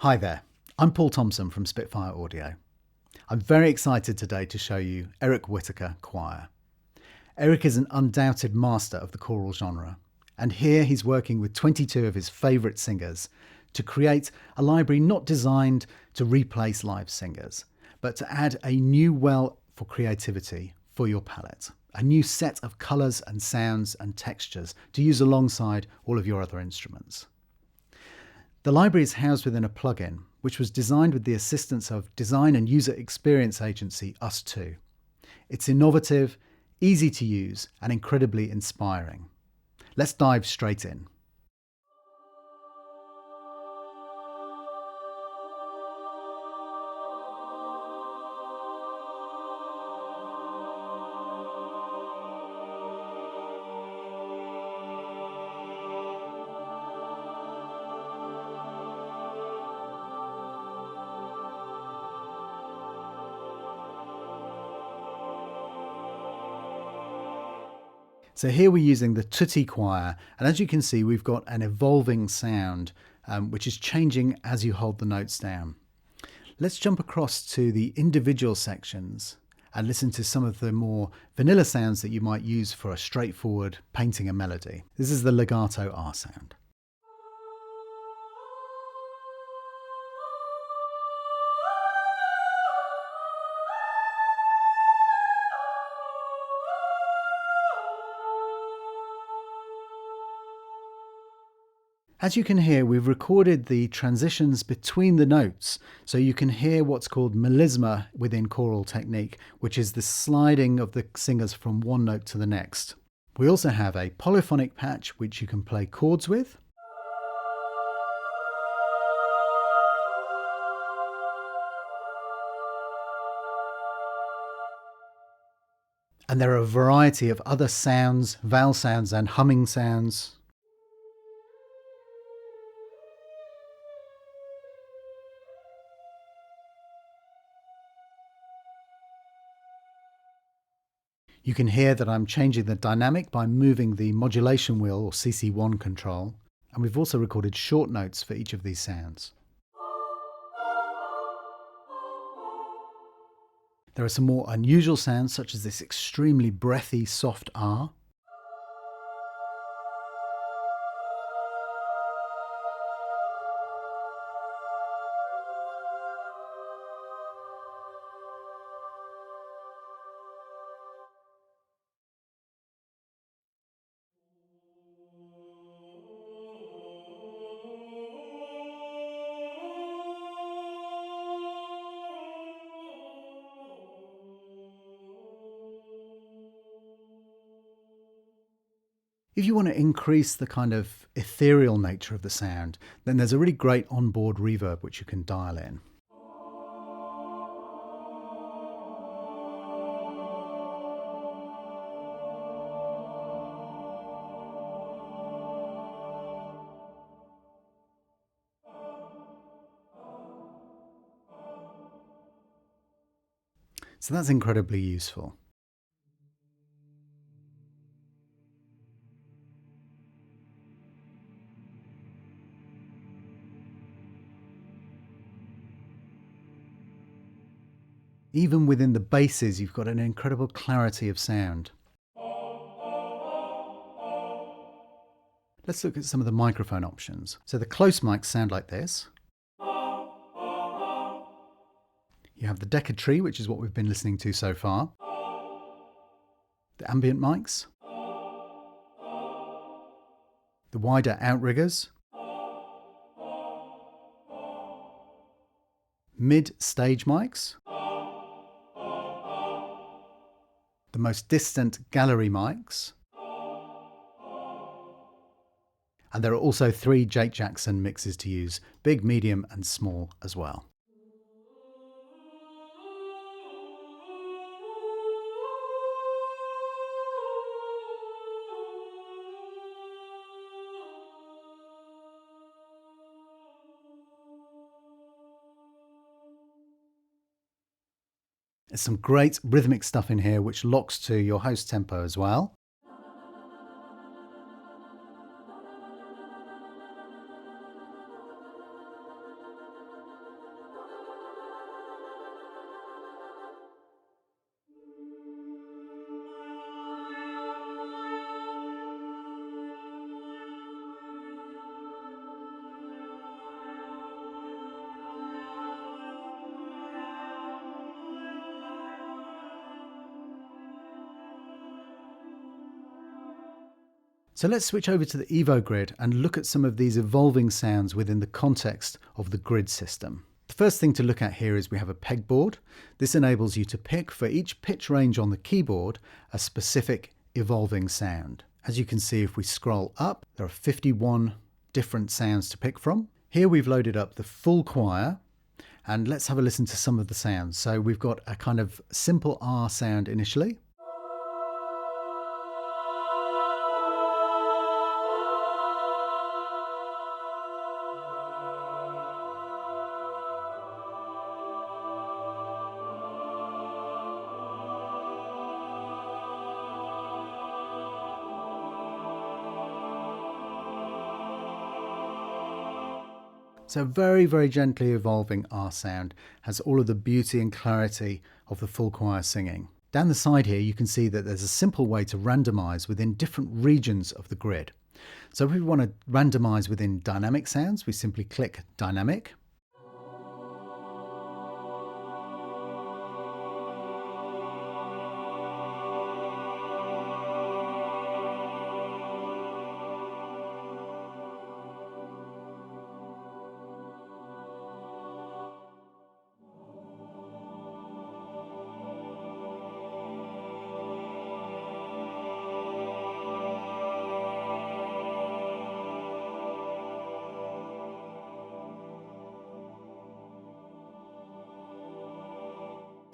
Hi there, I'm Paul Thomson from Spitfire Audio. I'm very excited today to show you Eric Whitacre Choir. Eric is an undoubted master of the choral genre, and here he's working with 22 of his favourite singers to create a library not designed to replace live singers, but to add a new well for creativity for your palette, a new set of colours and sounds and textures to use alongside all of your other instruments. The library is housed within a plugin, which was designed with the assistance of design and user experience agency Us2. It's innovative, easy to use, and incredibly inspiring. Let's dive straight in. So here we're using the tutti choir, and as you can see we've got an evolving sound which is changing as you hold the notes down. Let's jump across to the individual sections and listen to some of the more vanilla sounds that you might use for a straightforward painting a melody. This is the legato R sound. As you can hear, we've recorded the transitions between the notes, so you can hear what's called melisma within choral technique, which is the sliding of the singers from one note to the next. We also have a polyphonic patch which you can play chords with. And there are a variety of other sounds, vowel sounds and humming sounds. You can hear that I'm changing the dynamic by moving the modulation wheel or CC1 control, and we've also recorded short notes for each of these sounds. There are some more unusual sounds such as this extremely breathy soft R. If you want to increase the kind of ethereal nature of the sound, then there's a really great onboard reverb which you can dial in. So that's incredibly useful. Even within the basses, you've got an incredible clarity of sound. Let's look at some of the microphone options. So the close mics sound like this. You have the Decca Tree, which is what we've been listening to so far. The ambient mics. The wider outriggers. Mid-stage mics. The most distant gallery mics. And there are also 3 Jake Jackson mixes to use, big, medium and small as well. There's some great rhythmic stuff in here which locks to your host tempo as well. So let's switch over to the Evo grid and look at some of these evolving sounds within the context of the grid system. The first thing to look at here is we have a pegboard. This enables you to pick for each pitch range on the keyboard a specific evolving sound. As you can see, if we scroll up, there are 51 different sounds to pick from. Here we've loaded up the full choir, and let's have a listen to some of the sounds. So we've got a kind of simple R sound initially. So very, very gently evolving R sound has all of the beauty and clarity of the full choir singing. Down the side here, you can see that there's a simple way to randomize within different regions of the grid. So if we want to randomize within dynamic sounds, we simply click Dynamic.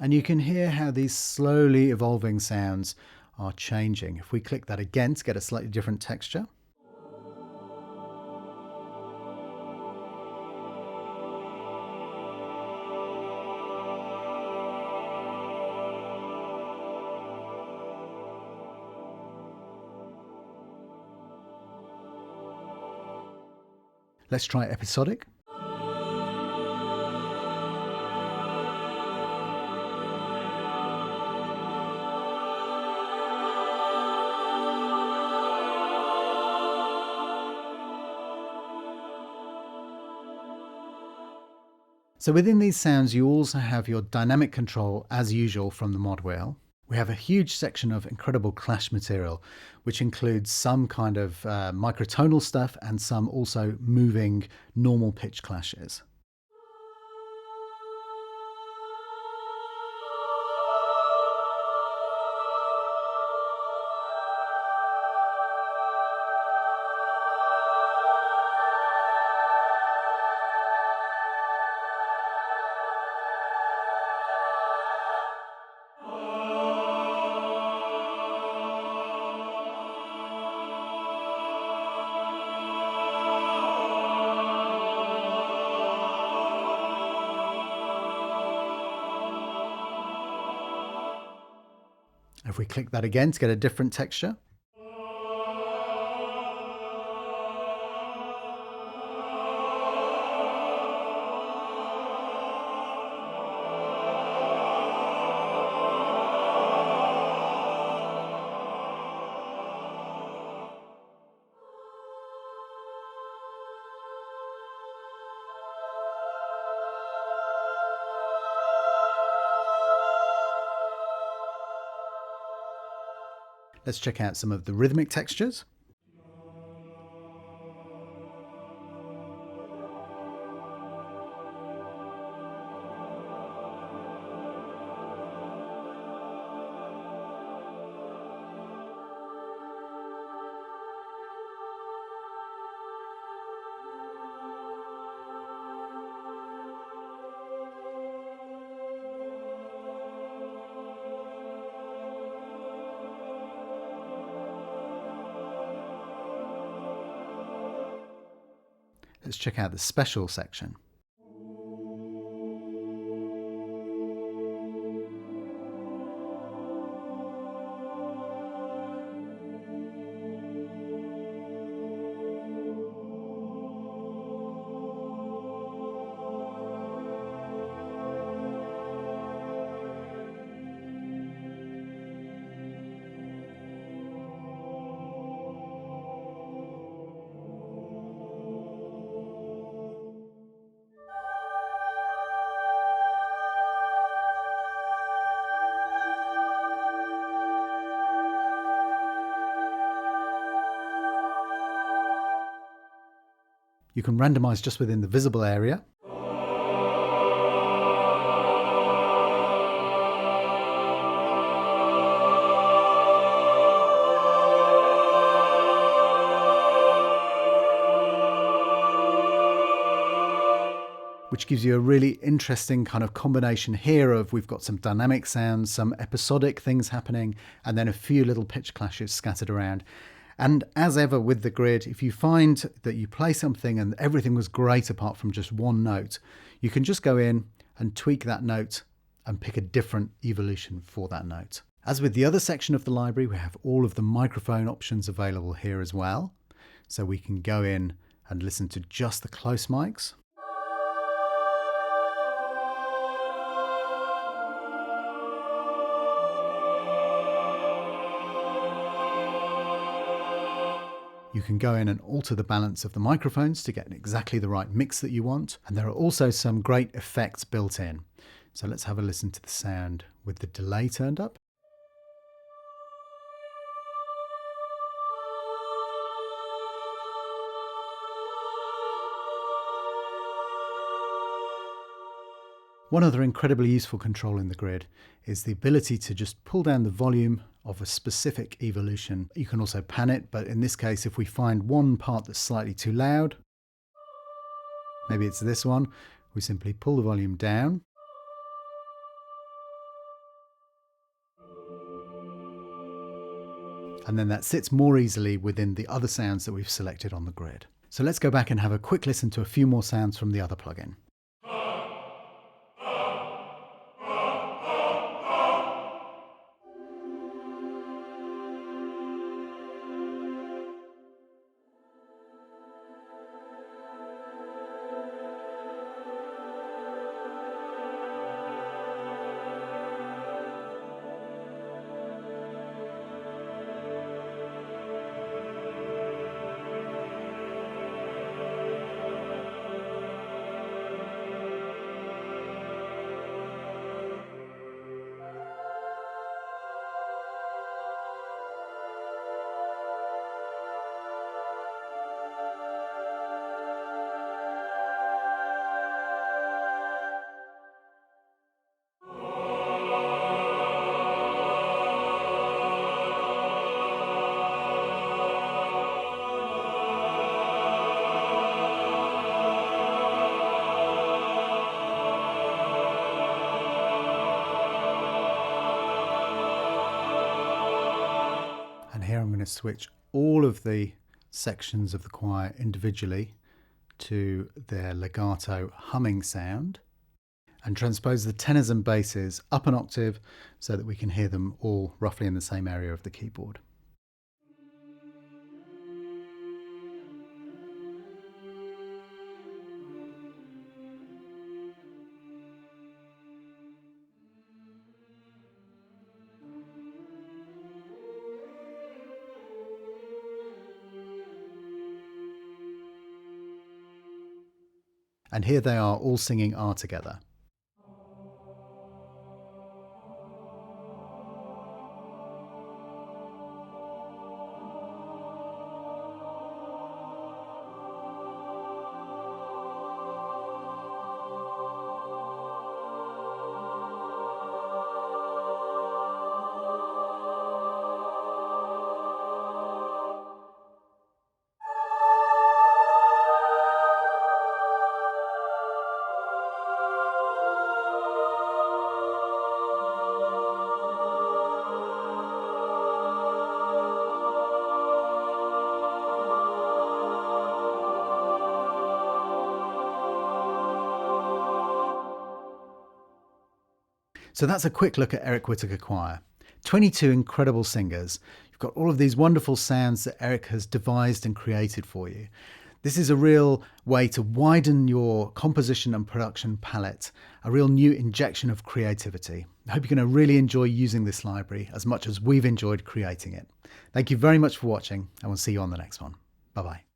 And you can hear how these slowly evolving sounds are changing. If we click that again to get a slightly different texture. Let's try episodic. So within these sounds, you also have your dynamic control as usual from the mod wheel. We have a huge section of incredible clash material, which includes some kind of microtonal stuff and some also moving normal pitch clashes. If we click that again to get a different texture. Let's check out some of the rhythmic textures. Let's check out the special section. You can randomize just within the visible area. Which gives you a really interesting kind of combination here of we've got some dynamic sounds, some episodic things happening, and then a few little pitch clashes scattered around. And as ever with the grid, if you find that you play something and everything was great apart from just one note, you can just go in and tweak that note and pick a different evolution for that note. As with the other section of the library, we have all of the microphone options available here as well. So we can go in and listen to just the close mics. You can go in and alter the balance of the microphones to get exactly the right mix that you want. And there are also some great effects built in. So let's have a listen to the sound with the delay turned up. One other incredibly useful control in the grid is the ability to just pull down the volume of a specific evolution. You can also pan it, but in this case, if we find one part that's slightly too loud, maybe it's this one, we simply pull the volume down. And then that sits more easily within the other sounds that we've selected on the grid. So let's go back and have a quick listen to a few more sounds from the other plugin. And here I'm going to switch all of the sections of the choir individually to their legato humming sound and transpose the tenors and basses up an octave so that we can hear them all roughly in the same area of the keyboard. And here they are all singing R together. So that's a quick look at Eric Whitacre Choir. 22 incredible singers. You've got all of these wonderful sounds that Eric has devised and created for you. This is a real way to widen your composition and production palette, a real new injection of creativity. I hope you're going to really enjoy using this library as much as we've enjoyed creating it. Thank you very much for watching, and we'll see you on the next one. Bye-bye.